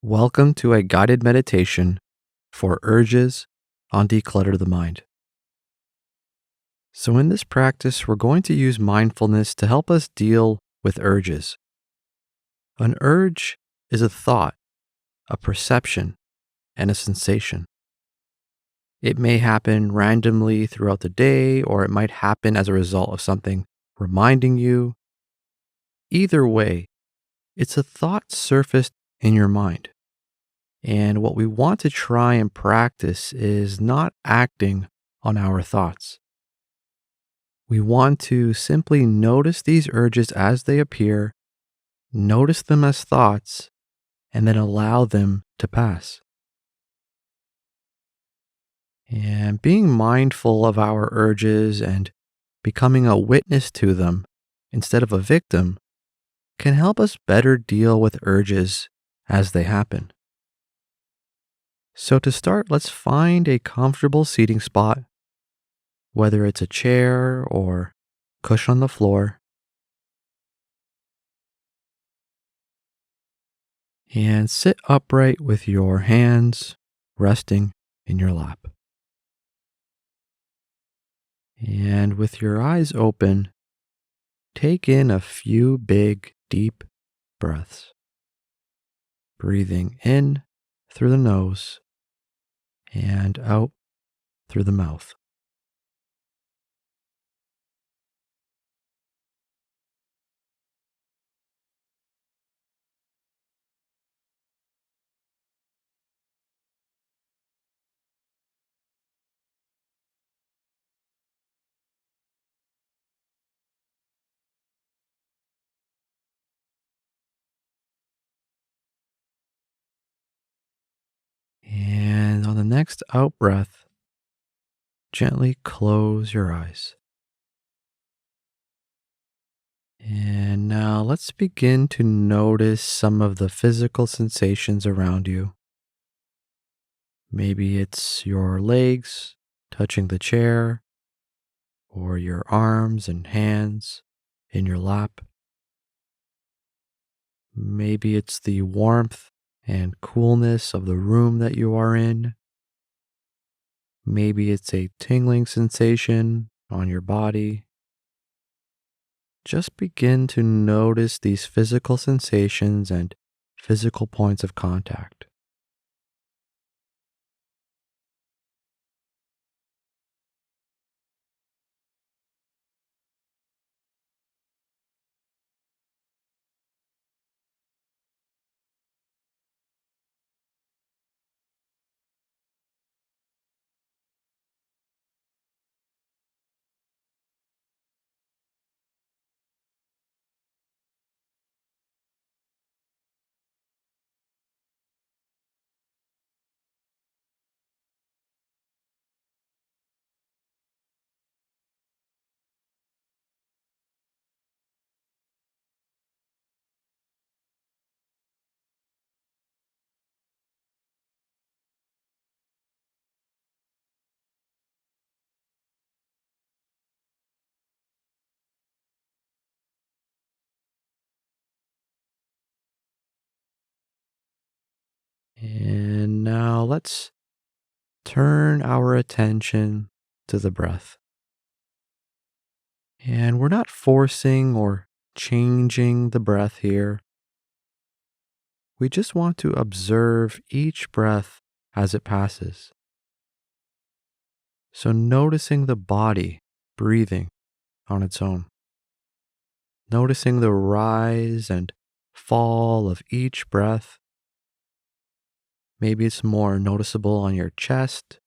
Welcome to a guided meditation for urges on Declutter the Mind. So, in this practice, we're going to use mindfulness to help us deal with urges. An urge is a thought, a perception, and a sensation. It may happen randomly throughout the day, or it might happen as a result of something reminding you. Either way, it's a thought surfaced in your mind. And what we want to try and practice is not acting on our thoughts. We want to simply notice these urges as they appear, notice them as thoughts, and then allow them to pass. And being mindful of our urges and becoming a witness to them instead of a victim can help us better deal with urges as they happen. So, to start, let's find a comfortable seating spot, whether it's a chair or cushion on the floor, and sit upright with your hands resting in your lap. And with your eyes open, take in a few big, deep breaths, breathing in through the nose and out through the mouth. And on the next out breath, gently close your eyes. And now let's begin to notice some of the physical sensations around you. Maybe it's your legs touching the chair, or your arms and hands in your lap. Maybe it's the warmth and coolness of the room that you are in. Maybe it's a tingling sensation on your body. Just begin to notice these physical sensations and physical points of contact. And now let's turn our attention to the breath. And we're not forcing or changing the breath here. We just want to observe each breath as it passes. So, noticing the body breathing on its own, noticing the rise and fall of each breath. Maybe it's more noticeable on your chest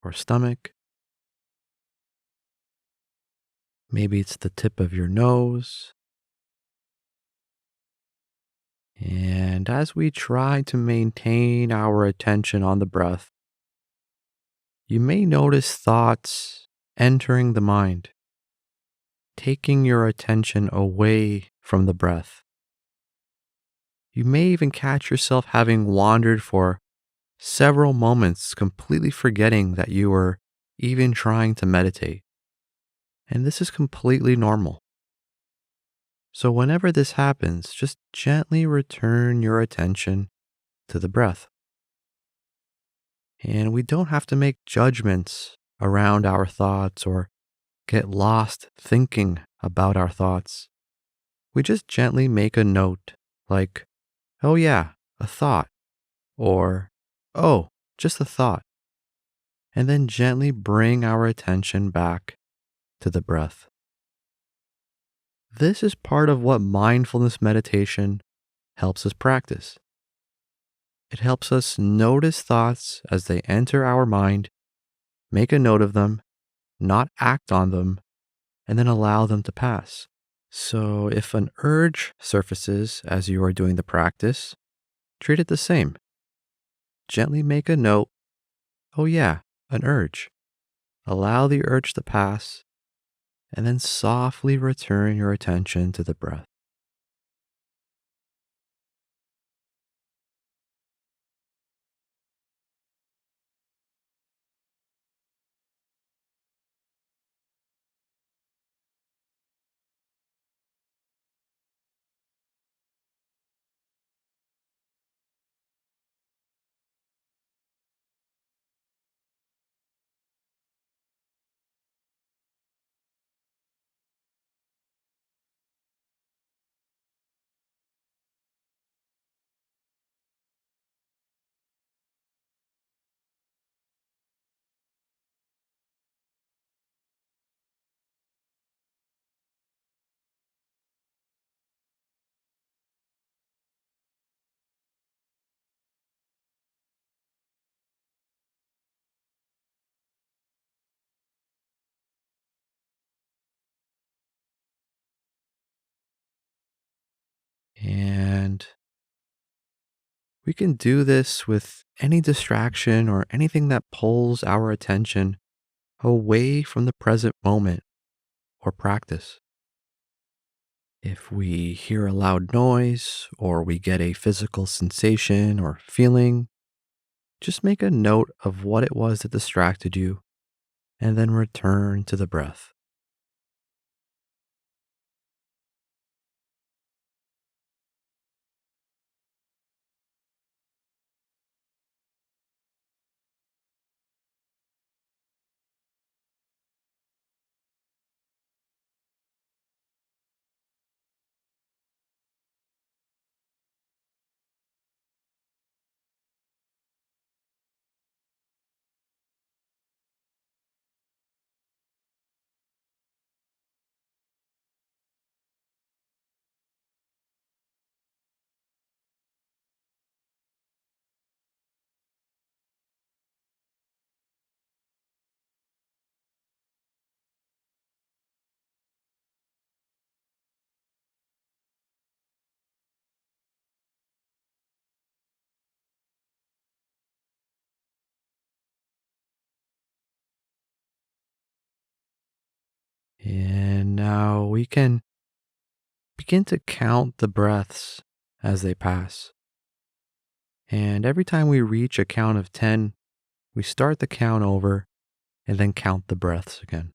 or stomach. Maybe it's the tip of your nose. And as we try to maintain our attention on the breath, you may notice thoughts entering the mind, taking your attention away from the breath. You may even catch yourself having wandered for several moments, completely forgetting that you were even trying to meditate. And this is completely normal. So, whenever this happens, just gently return your attention to the breath. And we don't have to make judgments around our thoughts or get lost thinking about our thoughts. We just gently make a note like, oh yeah, a thought, or oh, just a thought, and then gently bring our attention back to the breath. This is part of what mindfulness meditation helps us practice. It helps us notice thoughts as they enter our mind, make a note of them, not act on them, and then allow them to pass. So if an urge surfaces as you are doing the practice, treat it the same. Gently make a note, oh yeah, an urge. Allow the urge to pass, and then softly return your attention to the breath. And we can do this with any distraction or anything that pulls our attention away from the present moment or practice. If we hear a loud noise or we get a physical sensation or feeling, just make a note of what it was that distracted you and then return to the breath. And now we can begin to count the breaths as they pass. And every time we reach a count of 10, we start the count over and then count the breaths again.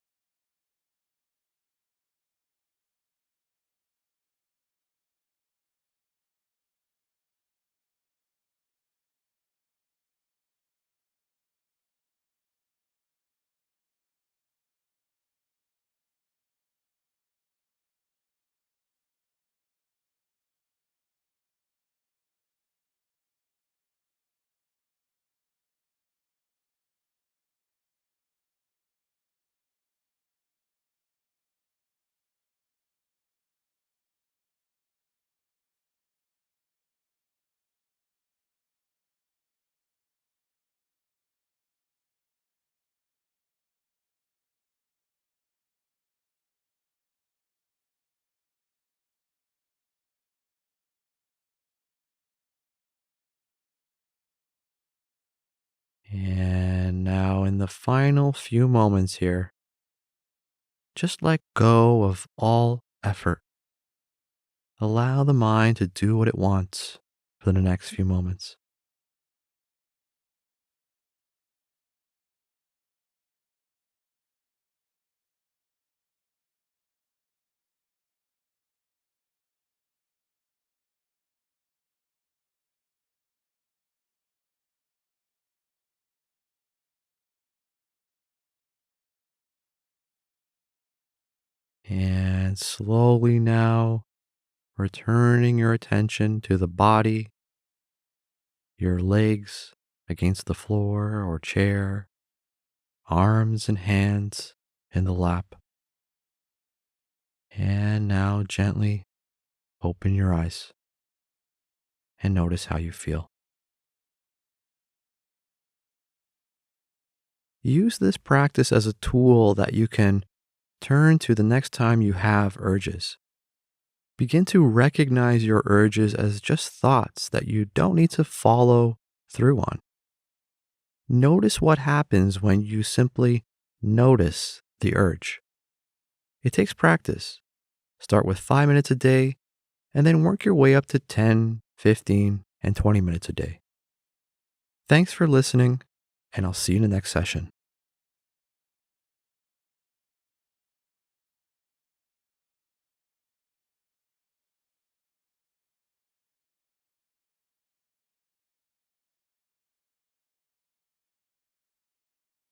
And now, in the final few moments here, just let go of all effort. Allow the mind to do what it wants for the next few moments. And slowly now, returning your attention to the body, your legs against the floor or chair, arms and hands in the lap. And now gently open your eyes and notice how you feel. Use this practice as a tool that you can turn to the next time you have urges. Begin to recognize your urges as just thoughts that you don't need to follow through on. Notice what happens when you simply notice the urge. It takes practice. Start with 5 minutes a day and then work your way up to 10, 15, and 20 minutes a day. Thanks for listening, and I'll see you in the next session.